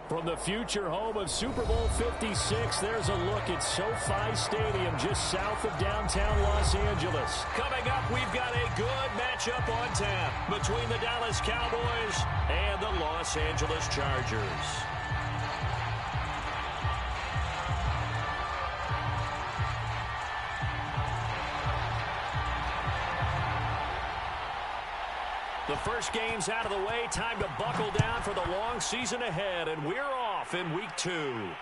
From the future home of Super Bowl 56, there's a look at SoFi Stadium just south of downtown Los Angeles. Coming up, we've got a good matchup on tap between the Dallas Cowboys and the Los Angeles Chargers. The first game's out of the way. Time to buckle down for the long season ahead, and we're off in week 2. And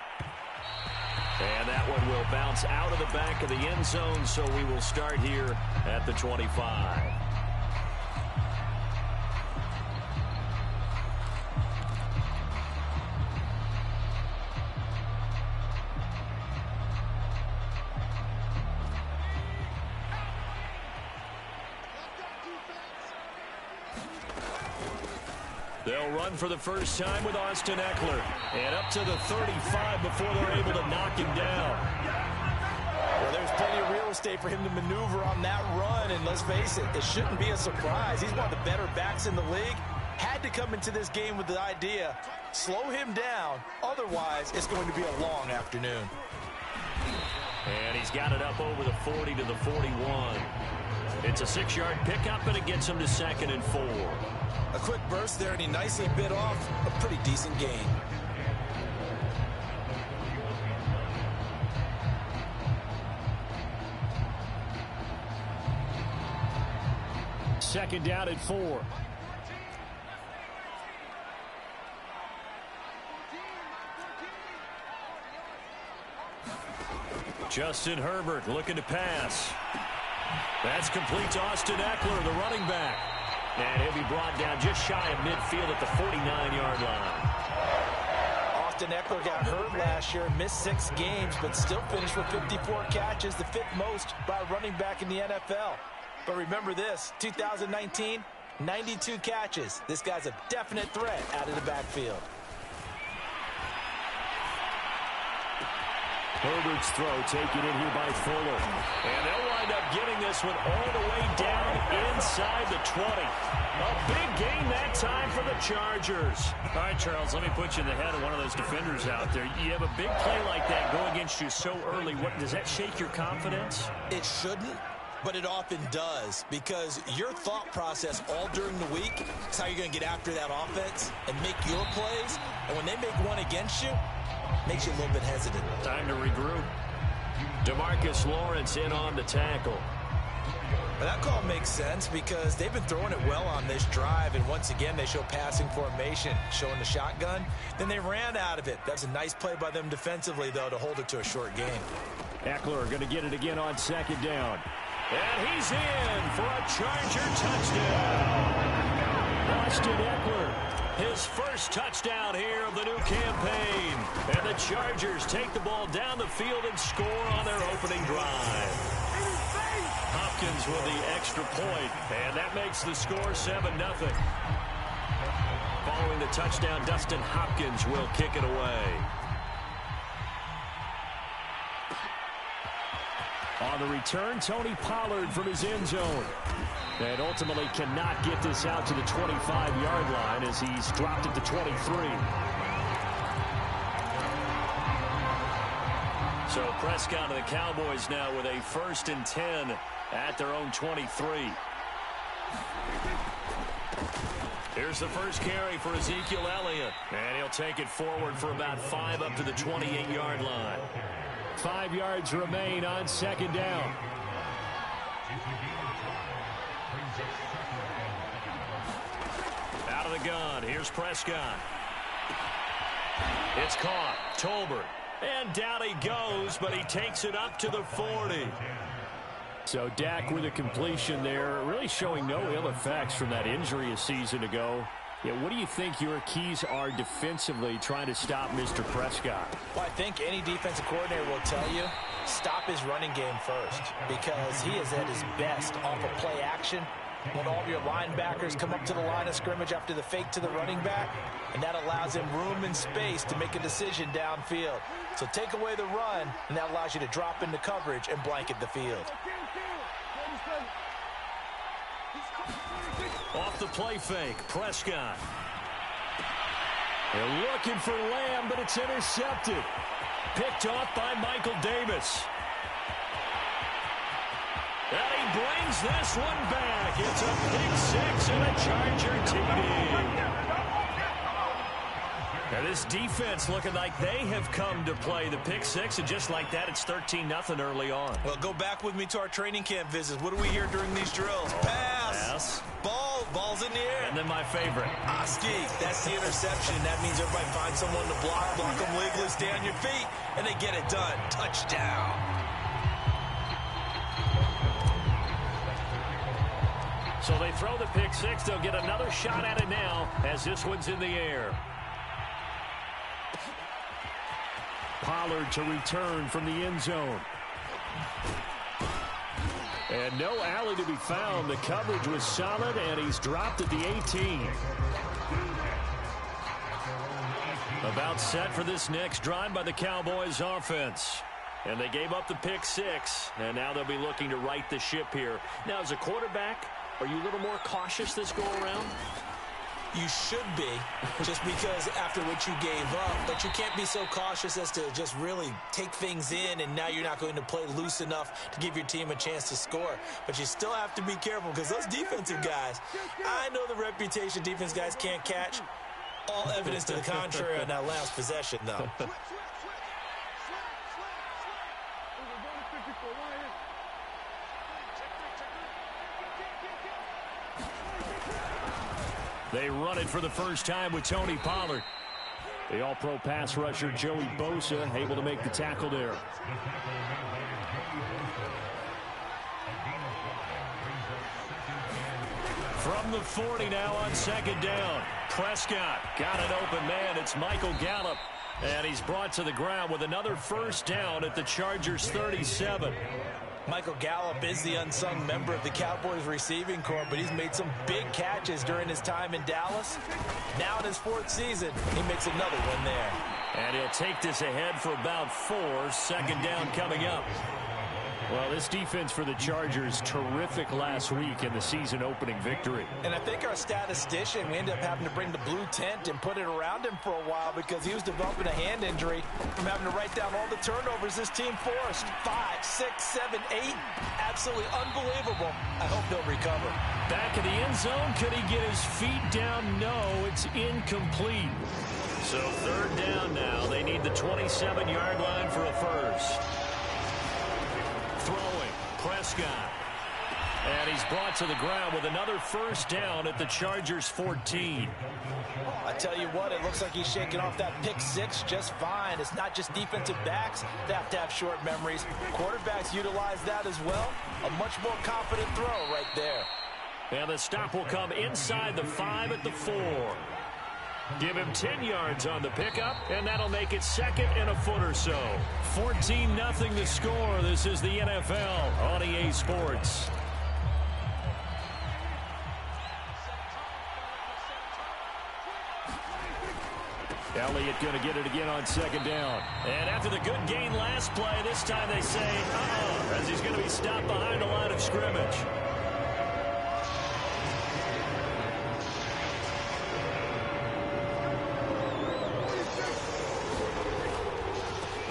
that one will bounce out of the back of the end zone, so we will start here at the 25. They'll run for the first time with Austin Eckler. And up to the 35 before they're able to knock him down. Well, there's plenty of real estate for him to maneuver on that run. And let's face it, it shouldn't be a surprise. He's one of the better backs in the league. Had to come into this game with the idea, slow him down. Otherwise, it's going to be a long afternoon. And he's got it up over the 40 to the 41. It's a 6-yard pickup, and it gets him to 2nd and 4. A quick burst there, and he nicely bit off a pretty decent gain. Second down and 4. Justin Herbert looking to pass. That's complete to Austin Eckler, the running back. And he'll be brought down just shy of midfield at the 49-yard line. Austin Eckler got hurt last year, missed 6 games, but still finished with 54 catches, the 5th most by a running back in the NFL. But remember this, 2019, 92 catches. This guy's a definite threat out of the backfield. Herbert's throw taken in here by Fuller. And they'll wind up getting this one all the way down inside the 20. A big gain that time for the Chargers. All right, Charles, let me put you in the head of one of those defenders out there. You have a big play like that go against you so early. Does that shake your confidence? It shouldn't, but it often does, because your thought process all during the week is how you're going to get after that offense and make your plays. And when they make one against you, makes you a little bit hesitant. Time to regroup. DeMarcus Lawrence in on the tackle. Well, that call makes sense because they've been throwing it well on this drive, and once again they show passing formation, showing the shotgun. Then they ran out of it. That's a nice play by them defensively, though, to hold it to a short game. Eckler going to get it again on 2nd down. And he's in for a Charger touchdown. Austin Eckler, his first touchdown here of the new campaign. And the Chargers take the ball down the field and score on their opening drive. Hopkins with the extra point, and that makes the score 7-0. Following the touchdown, Dustin Hopkins will kick it away. On the return, Tony Pollard from his end zone. And ultimately cannot get this out to the 25-yard line as he's dropped it to 23. So Prescott and the Cowboys now with a 1st and 10 at their own 23. Here's the first carry for Ezekiel Elliott. And he'll take it forward for about 5 up to the 28-yard line. 5 yards remain on 2nd down. Out of the gun. Here's Prescott. It's caught. Tolbert. And down he goes, but he takes it up to the 40. So Dak with a completion there, really showing no ill effects from that injury a season ago. Yeah, what do you think your keys are defensively trying to stop Mr. Prescott? Well, I think any defensive coordinator will tell you, stop his running game first, because he is at his best off of play action when all of your linebackers come up to the line of scrimmage after the fake to the running back, and that allows him room and space to make a decision downfield. So take away the run, and that allows you to drop into coverage and blanket the field. Off the play fake, Prescott. They're looking for Lamb, but it's intercepted. Picked off by Michael Davis. And he brings this one back. It's a pick six and a Charger TD. Now this defense looking like they have come to play the pick six, and just like that, it's 13-0 early on. Well, go back with me to our training camp visits. What do we hear during these drills? Pass. Ball's in the air. And then my favorite. Oski, that's the interception. That means everybody finds someone to block them legally, stay on your feet, and they get it done. Touchdown. So they throw the pick six. They'll get another shot at it now as this one's in the air. Pollard to return from the end zone. And no alley to be found. The coverage was solid, and he's dropped at the 18. About set for this next drive by the Cowboys offense. And they gave up the pick six, and now they'll be looking to right the ship here. Now, as a quarterback, are you a little more cautious this go-around? You should be, just because after what you gave up. But you can't be so cautious as to just really take things in, and now you're not going to play loose enough to give your team a chance to score. But you still have to be careful, because those defensive guys, I know the reputation defense guys can't catch. All evidence to the contrary on that last possession, though. They run it for the first time with Tony Pollard. The all-pro pass rusher Joey Bosa able to make the tackle there. From the 40 now on second down. Prescott got an open man. It's Michael Gallup. And he's brought to the ground with another first down at the Chargers 37. Michael Gallup is the unsung member of the Cowboys receiving corps, but he's made some big catches during his time in Dallas. Now in his fourth season, he makes another one there. And he'll take this ahead for about 4. Second down coming up. Well, this defense for the Chargers, terrific last week in the season opening victory. And I think our statistician, we ended up having to bring the blue tent and put it around him for a while because he was developing a hand injury from having to write down all the turnovers this team forced. 5, 6, 7, 8. Absolutely unbelievable. I hope he'll recover. Back in the end zone. Could he get his feet down? No, it's incomplete. So third down now. They need the 27-yard line for a first. Throwing, Prescott. And he's brought to the ground with another first down at the Chargers 14. I tell you what, it looks like he's shaking off that pick six just fine. It's not just defensive backs that have to have short memories. Quarterbacks utilize that as well. A much more confident throw right there. And the stop will come inside the 5 at the 4. Give him 10 yards on the pickup, and that'll make it second and a foot or so. 14-0 the score. This is the NFL on EA Sports. Elliott going to get it again on second down. And after the good gain last play, this time they say, as he's going to be stopped behind the line of scrimmage.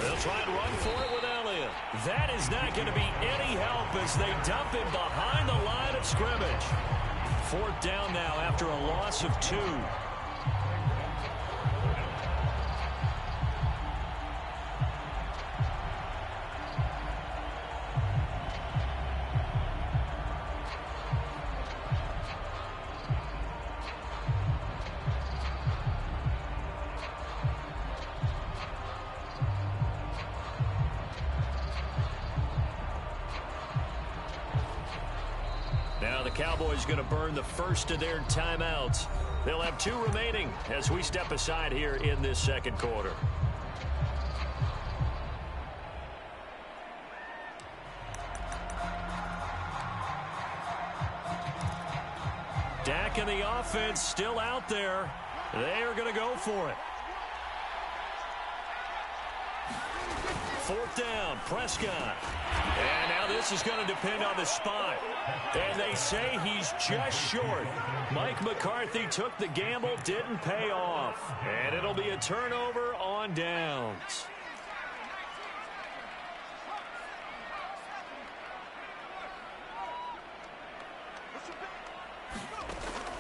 They'll try and run for it with Elliott. That is not going to be any help as they dump him behind the line of scrimmage. Fourth down now after a loss of 2. Now the Cowboys going to burn the first of their timeouts. They'll have 2 remaining as we step aside here in this second quarter. Dak and the offense still out there. They are going to go for it. Fourth down, Prescott. And now Now this is going to depend on the spot. And they say he's just short. Mike McCarthy took the gamble, didn't pay off. And it'll be a turnover on downs.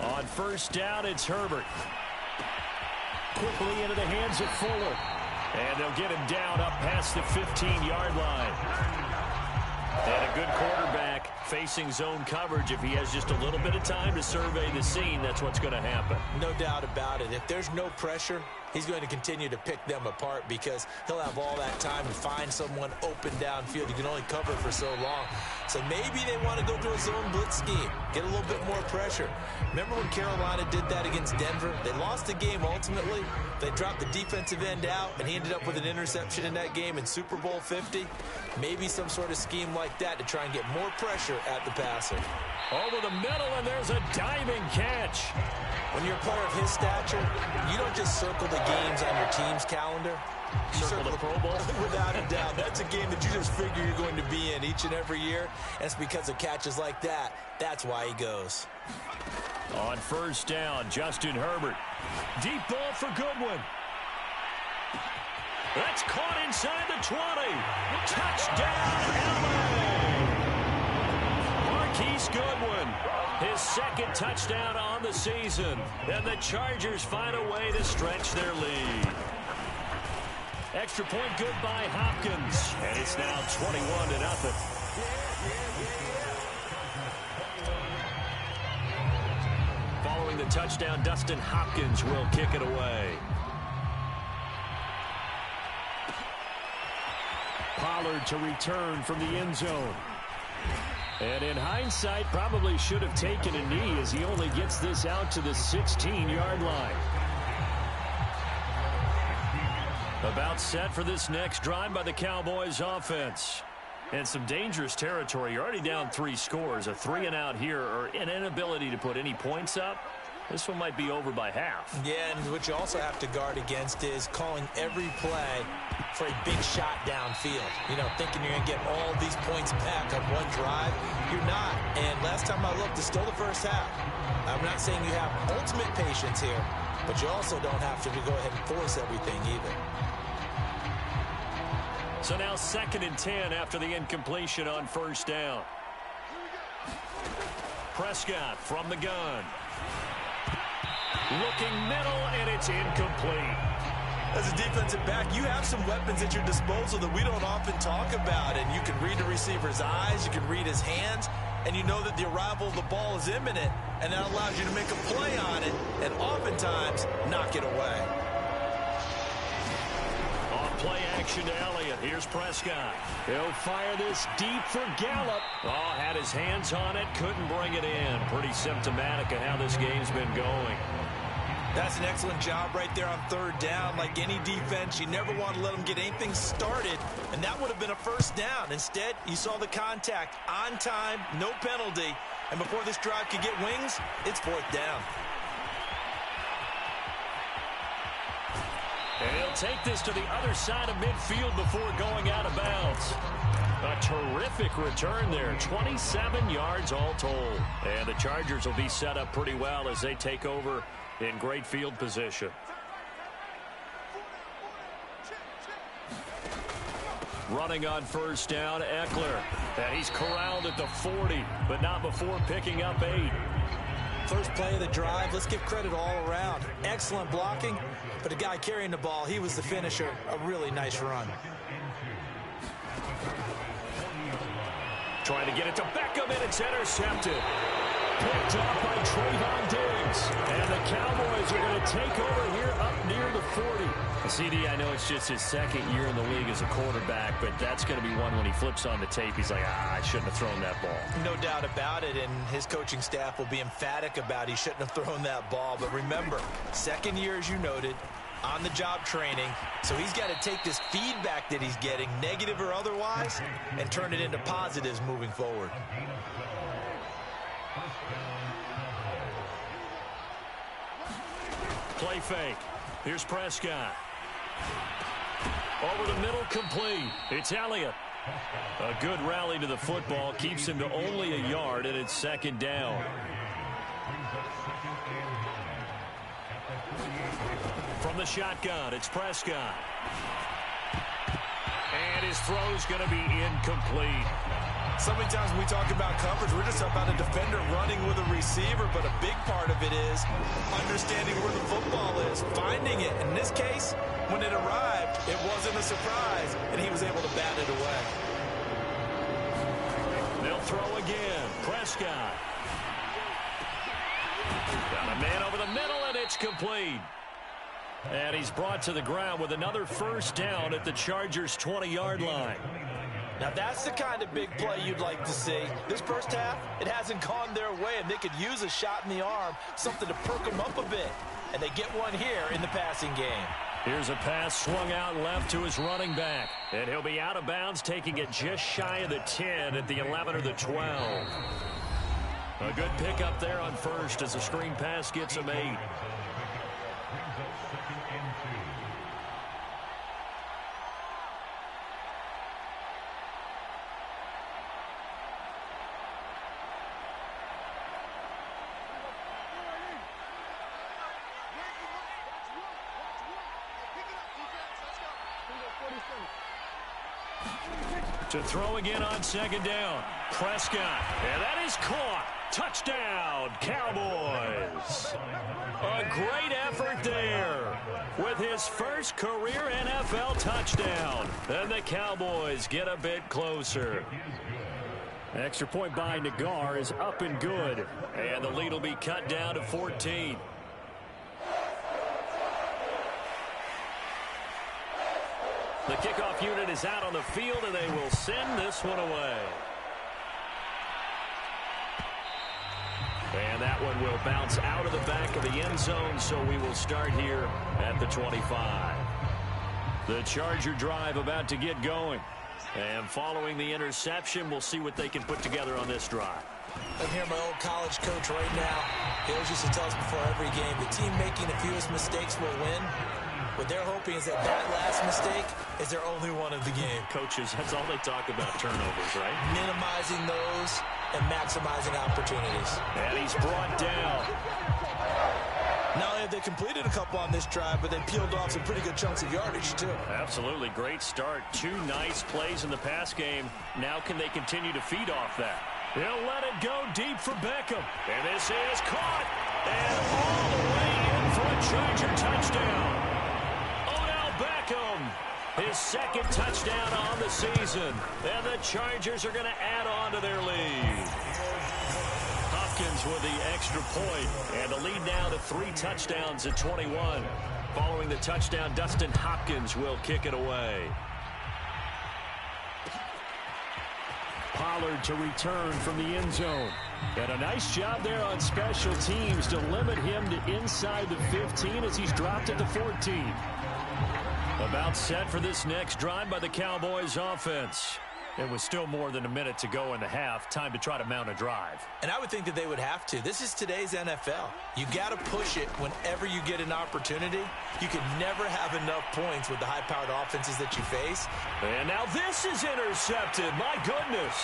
On first down, it's Herbert. Quickly into the hands of Fuller. And they'll get him down up past the 15-yard line. And a good quarterback facing zone coverage. If he has just a little bit of time to survey the scene, that's what's going to happen. No doubt about it. If there's no pressure, he's going to continue to pick them apart because he'll have all that time to find someone open downfield. You can only cover for so long. So maybe they want to go to a zone blitz scheme, get a little bit more pressure. Remember when Carolina did that against Denver? They lost the game ultimately. They dropped the defensive end out, and he ended up with an interception in that game in Super Bowl 50. Maybe some sort of scheme like that to try and get more pressure at the passer. Over the middle, and there's a diving catch. When you're a player of his stature, you don't just circle the games on your team's calendar. You circle the Pro Bowl? Without a doubt. That's a game that you just figure you're going to be in each and every year. And it's because of catches like that. That's why he goes. On first down, Justin Herbert. Deep ball for Goodwin. That's caught inside the 20. Touchdown, LA! Marquise Goodwin, his second touchdown on the season. And the Chargers find a way to stretch their lead. Extra point good by Hopkins. And it's now 21-0. Following the touchdown, Dustin Hopkins will kick it away. Pollard to return from the end zone. And in hindsight, probably should have taken a knee as he only gets this out to the 16-yard line. About set for this next drive by the Cowboys offense. And some dangerous territory. You're already down 3 scores. A 3-and-out here or an inability to put any points up. This one might be over by half. Yeah, and what you also have to guard against is calling every play for a big shot downfield. You know, thinking you're going to get all these points back on one drive. You're not. And last time I looked, it's still the first half. I'm not saying you have ultimate patience here, but you also don't have to go ahead and force everything either. So now 2nd and 10 after the incompletion on first down. Prescott from the gun. Looking middle, and it's incomplete. As a defensive back, you have some weapons at your disposal that we don't often talk about. And you can read the receiver's eyes, you can read his hands, and you know that the arrival of the ball is imminent. And that allows you to make a play on it and oftentimes knock it away. Play action to Elliott. Here's Prescott. He'll fire this deep for Gallup. Oh, had his hands on it, couldn't bring it in. Pretty symptomatic of how this game's been going. That's an excellent job right there on 3rd down. Like any defense, you never want to let them get anything started, and that would have been a first down. Instead, you saw the contact on time, no penalty, and before this drive could get wings, it's 4th down. And he'll take this to the other side of midfield before going out of bounds. A terrific return there. 27 yards all told. And the Chargers will be set up pretty well as they take over in great field position. Running on first down, Eckler. And he's corralled at the 40, but not before picking up 8. First play of the drive, let's give credit all around. Excellent blocking, but the guy carrying the ball, he was the finisher. A really nice run. Trying to get it to Beckham, and it's intercepted. Picked off by Trayvon Diggs. And the Cowboys are going to take over here up near the 40. CD, I know it's just his 2nd year in the league as a quarterback, but that's going to be one when he flips on the tape. He's like, I shouldn't have thrown that ball. No doubt about it, and his coaching staff will be emphatic about he shouldn't have thrown that ball. But remember, 2nd year, as you noted, on-the-job training. So he's got to take this feedback that he's getting, negative or otherwise, and turn it into positives moving forward. Play fake. Here's Prescott. Over the middle, complete. It's Elliott. A good rally to the football keeps him to only a yard, and it's second down. From the shotgun, it's Prescott. And his throw's going to be incomplete. So many times when we talk about coverage, we're just about a defender running with a receiver, but a big part of it is understanding where the football is, finding it. In this case, when it arrived, it wasn't a surprise, and he was able to bat it away. They'll throw again. Prescott. Got a man over the middle, and it's complete. And he's brought to the ground with another first down at the Chargers' 20-yard line. Now, that's the kind of big play you'd like to see. This first half, it hasn't gone their way, and they could use a shot in the arm, something to perk them up a bit. And they get one here in the passing game. Here's a pass swung out left to his running back. And he'll be out of bounds, taking it just shy of the 10 at the 11 or the 12. A good pickup there on first as the screen pass gets him 8. To throw again on second down. Prescott. And that is caught. Touchdown, Cowboys. A great effort there with his first career NFL touchdown. And the Cowboys get a bit closer. Extra point by Nagar is up and good. And the lead will be cut down to 14. The kickoff unit is out on the field, and they will send this one away. And that one will bounce out of the back of the end zone, so we will start here at the 25. The Charger drive about to get going. And following the interception, we'll see what they can put together on this drive. I'm here, my old college coach right now. He always used to tell us before every game, the team making the fewest mistakes will win. What they're hoping is that last mistake is their only one of the game. Coaches, that's all they talk about, turnovers, right? Minimizing those and maximizing opportunities. And he's brought down. Not only have they completed a couple on this drive, but they peeled off some pretty good chunks of yardage, too. Absolutely. Great start. 2 nice plays in the pass game. Now can they continue to feed off that? He'll let it go deep for Beckham. And this is caught. And all the way in for a Charger touchdown. Beckham, his second touchdown on the season. And the Chargers are going to add on to their lead. Hopkins with the extra point. And the lead now to 3 touchdowns at 21. Following the touchdown, Dustin Hopkins will kick it away. Pollard to return from the end zone. And a nice job there on special teams to limit him to inside the 15 as he's dropped at the 14. About set for this next drive by the Cowboys offense. It was still more than a minute to go in the half. Time to try to mount a drive. And I would think that they would have to. This is today's NFL. You got to push it whenever you get an opportunity. You can never have enough points with the high-powered offenses that you face. And now this is intercepted. My goodness.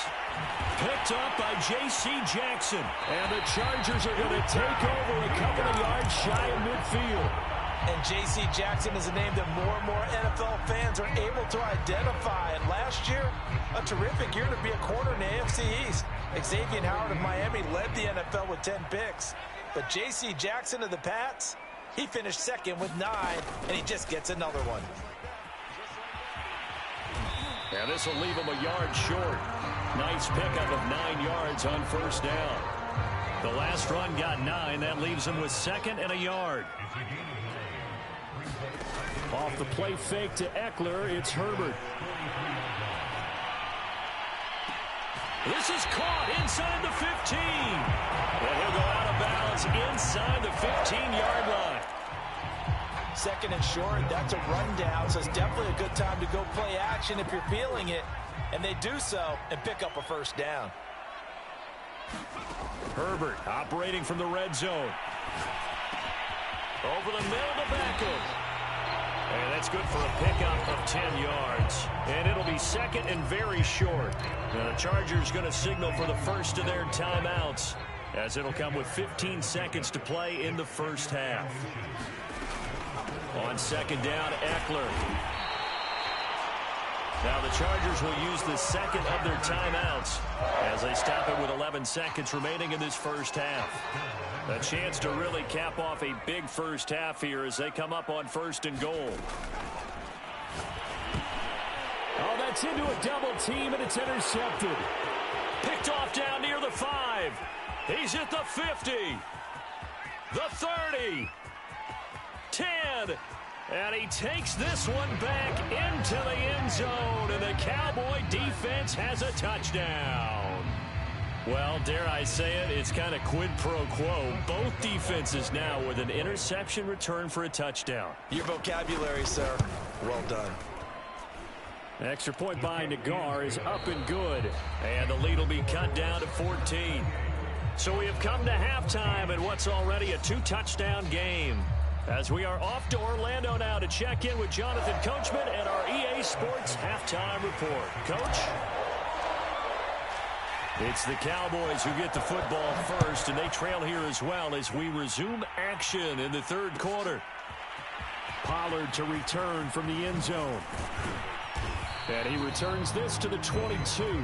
Picked up by J.C. Jackson. And the Chargers are going to take over a couple of yards shy of midfield. And J.C. Jackson is a name that more and more NFL fans are able to identify. And last year, a terrific year to be a corner in the AFC East. Xavier Howard of Miami led the NFL with 10 picks. But J.C. Jackson of the Pats, he finished second with 9, and he just gets another one. And this will leave him a yard short. Nice pickup of 9 yards on first down. The last run got 9. That leaves him with second and a yard. Off the play fake to Eckler, it's Herbert. This is caught inside the 15. And he'll go out of bounds inside the 15-yard line. Second and short, that's a rundown, so it's definitely a good time to go play action if you're feeling it. And they do so and pick up a first down. Herbert operating from the red zone. Over the middle to Beckham. And that's good for a pickup of 10 yards. And it'll be second and very short. Now the Chargers going to signal for the first of their timeouts, as it'll come with 15 seconds to play in the first half. On second down, Eckler. Now the Chargers will use the second of their timeouts as they stop it with 11 seconds remaining in this first half. A chance to really cap off a big first half here as they come up on first and goal. Oh, that's into a double team, and it's intercepted. Picked off down near the 5. He's at the 50. The 30. 10. And he takes this one back into the end zone, and the Cowboy defense has a touchdown. Well, dare I say it, it's kind of quid pro quo. Both defenses now with an interception return for a touchdown. Your vocabulary, sir. Well done. Extra point by Nagar is up and good, and the lead will be cut down to 14. So we have come to halftime in what's already a 2-touchdown game, as we are off to Orlando now to check in with Jonathan Coachman and our EA Sports Halftime Report. Coach? It's the Cowboys who get the football first, and they trail here as well as we resume action in the third quarter. Pollard to return from the end zone. And he returns this to the 22.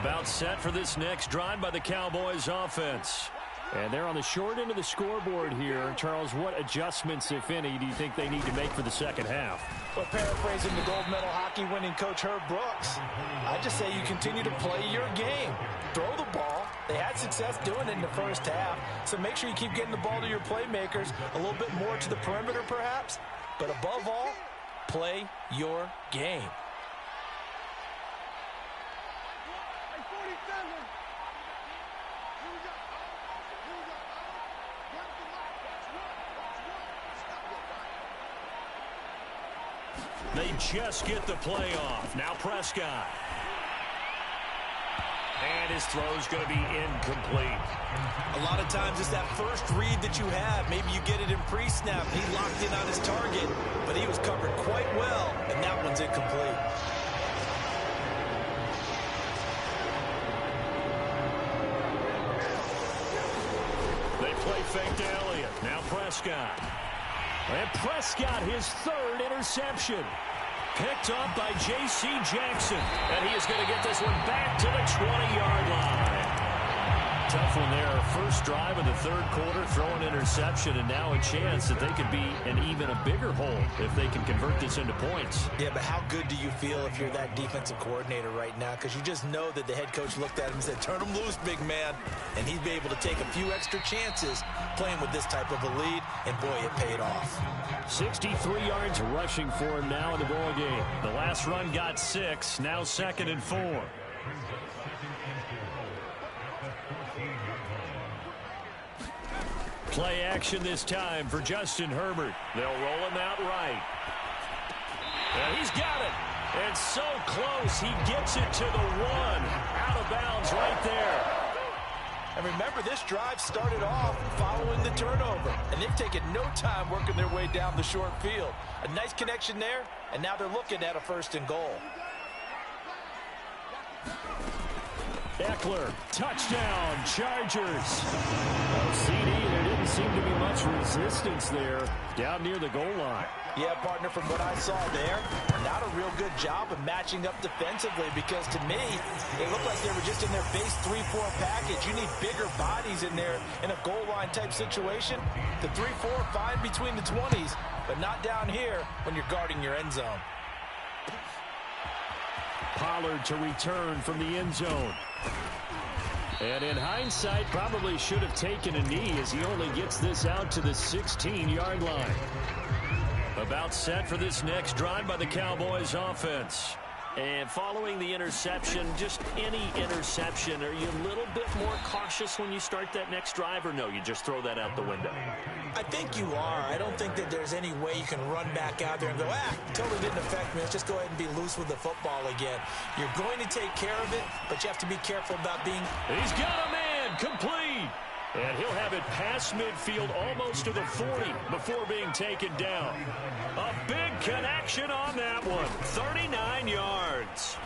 About set for this next drive by the Cowboys offense. And they're on the short end of the scoreboard here. Charles, what adjustments, if any, do you think they need to make for the second half? Well, paraphrasing the gold medal hockey winning coach Herb Brooks, I just say you continue to play your game. Throw the ball. They had success doing it in the first half, so make sure you keep getting the ball to your playmakers, a little bit more to the perimeter perhaps, but above all, play your game. They just get the play off. Now Prescott. And his throw's going to be incomplete. A lot of times it's that first read that you have. Maybe you get it in pre-snap. He locked in on his target, but he was covered quite well, and that one's incomplete. They play fake to Elliott. Now Prescott. And Prescott, his third interception. Picked up by J.C. Jackson. And he is going to get this one back to the 20-yard line. Tough one there. First drive of the third quarter, throw an interception, and now a chance that they could be in even a bigger hole if they can convert this into points. Yeah, but how good do you feel if you're that defensive coordinator right now? Because you just know that the head coach looked at him and said, turn him loose, big man. And he'd be able to take a few extra chances playing with this type of a lead, and boy, it paid off. 63 yards rushing for him now in the ball game. The last run got 6, now 2nd and 4. Play action this time for Justin Herbert. They'll roll him out right. And he's got it. And so close, he gets it to the 1. Out of bounds right there. And remember, this drive started off following the turnover. And they've taken no time working their way down the short field. A nice connection there, and now they're looking at a 1st and goal. Eckler, touchdown, Chargers. CD, there didn't seem to be much resistance there down near the goal line. Yeah, partner, from what I saw there, not a real good job of matching up defensively, because to me, they looked like they were just in their base 3-4 package. You need bigger bodies in there in a goal line type situation. The 3-4, fine between the 20s, but not down here when you're guarding your end zone. Pollard to return from the end zone. And in hindsight, probably should have taken a knee as he only gets this out to the 16-yard line. About set for this next drive by the Cowboys offense. And following the interception, just any interception, are you a little bit more cautious when you start that next drive, or no, you just throw that out the window? I think you are. I don't think that there's any way you can run back out there and go, totally didn't affect me. Let's just go ahead and be loose with the football again. You're going to take care of it, but you have to be careful about being... He's got a man, complete. And he'll have it past midfield almost to the 40 before being taken down. A big connection on that one. 39 yards.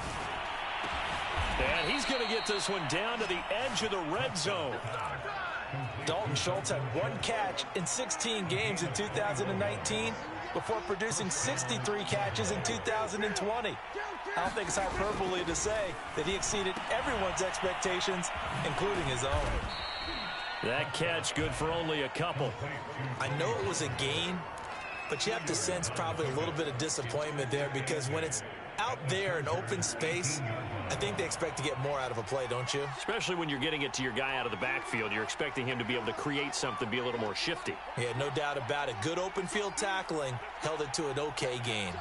And he's going to get this one down to the edge of the red zone. Dalton Schultz had 1 catch in 16 games in 2019 before producing 63 catches in 2020. I don't think it's hyperbole to say that he exceeded everyone's expectations, including his own. That catch good for only a couple. I know it was a gain, but you have to sense probably a little bit of disappointment there because when it's out there in open space, I think they expect to get more out of a play, don't you? Especially when you're getting it to your guy out of the backfield. You're expecting him to be able to create something, be a little more shifty. Yeah, no doubt about it. Good open field tackling held it to an okay gain.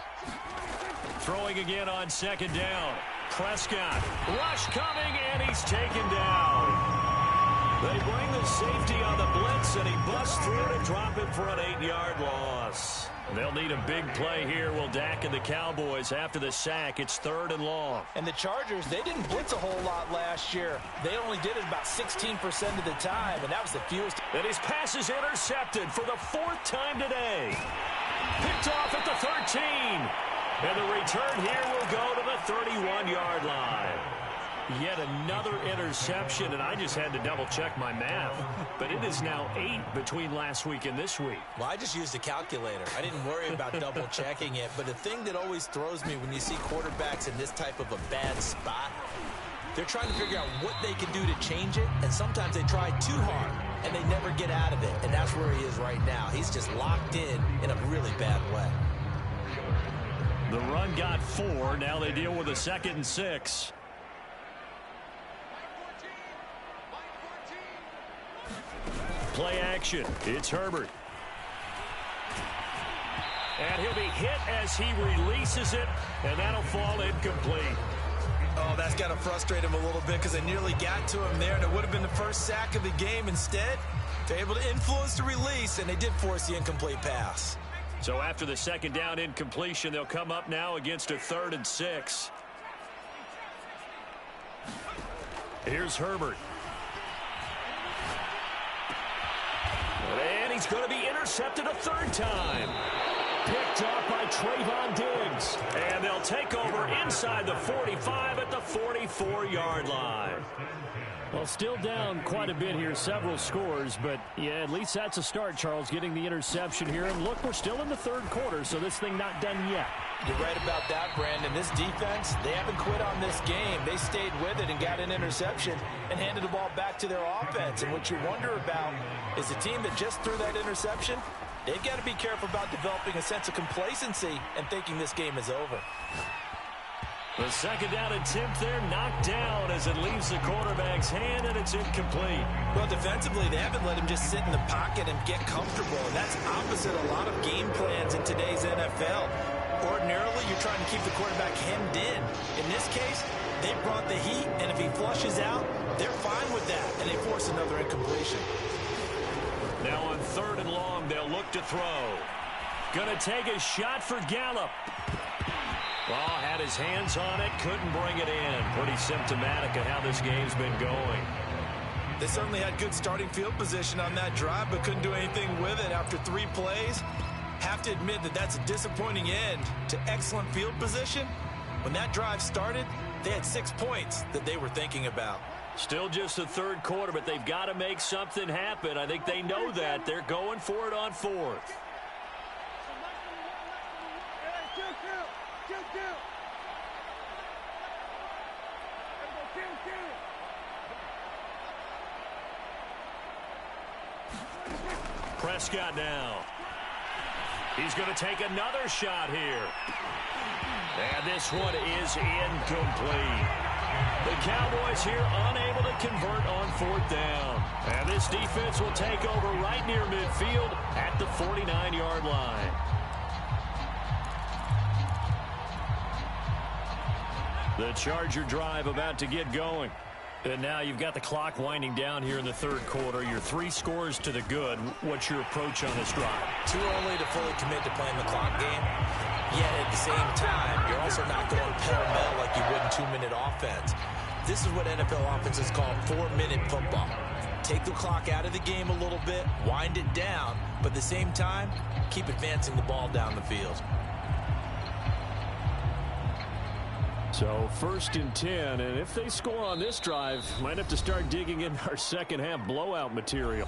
Throwing again on second down. Prescott. Rush coming, and he's taken down. They bring the safety on the blitz, and he busts through to drop it for an 8-yard loss. They'll need a big play here. Will Dak and the Cowboys after the sack. It's 3rd and long. And the Chargers, they didn't blitz a whole lot last year. They only did it about 16% of the time, and that was the fewest. And his pass is intercepted for the 4th time today. Picked off at the 13. And the return here will go to the 31-yard line. Yet another interception, and I just had to double-check my math. But it is now 8 between last week and this week. Well, I just used a calculator. I didn't worry about double-checking it. But the thing that always throws me when you see quarterbacks in this type of a bad spot, they're trying to figure out what they can do to change it, and sometimes they try too hard, and they never get out of it. And that's where he is right now. He's just locked in a really bad way. The run got 4. Now they deal with a 2nd and 6. Play action. It's Herbert. And he'll be hit as he releases it, and that'll fall incomplete. Oh, that's got to frustrate him a little bit because they nearly got to him there, and it would have been the first sack of the game. Instead, they're able to influence the release, and they did force the incomplete pass. So after the 2nd down incompletion, they'll come up now against a 3rd and 6. Here's Herbert. And he's going to be intercepted a 3rd time. Picked off by Trayvon Diggs. And they'll take over inside the 45 at the 44-yard line. Well, still down quite a bit here, several scores, but yeah, at least that's a start, Charles, getting the interception here. And look, we're still in the 3rd quarter, so this thing not done yet. You're right about that, Brandon. This defense, they haven't quit on this game. They stayed with it and got an interception and handed the ball back to their offense. And what you wonder about is the team that just threw that interception, they've got to be careful about developing a sense of complacency and thinking this game is over. The 2nd down attempt there knocked down as it leaves the quarterback's hand, and it's incomplete. Well, defensively, they haven't let him just sit in the pocket and get comfortable, and that's opposite a lot of game plans in today's NFL. Ordinarily, you're trying to keep the quarterback hemmed in. In this case, they brought the heat, and if he flushes out, they're fine with that, and they force another incompletion. Now on 3rd and long, they'll look to throw. Gonna take a shot for Gallup. Well, had his hands on it, couldn't bring it in. Pretty symptomatic of how this game's been going. They certainly had good starting field position on that drive, but couldn't do anything with it after 3 plays. Have to admit that that's a disappointing end to excellent field position. When that drive started, they had 6 points that they were thinking about. Still just the 3rd quarter, but they've got to make something happen. I think they know that. They're going for it on 4th. Prescott now. He's going to take another shot here. And this one is incomplete. The Cowboys here unable to convert on 4th down. And this defense will take over right near midfield at the 49-yard line. The Charger drive about to get going. And now you've got the clock winding down here in the 3rd quarter. You're 3 scores to the good. What's your approach on this drive? Too early to fully commit to playing the clock game. Yet at the same time, you're also not going pell-mell like you would in 2-minute offense. This is what NFL offenses call 4-minute football. take the clock out of the game a little bit, wind it down, but at the same time, keep advancing the ball down the field. So 1st and 10, and if they score on this drive, might have to start digging in our second half blowout material.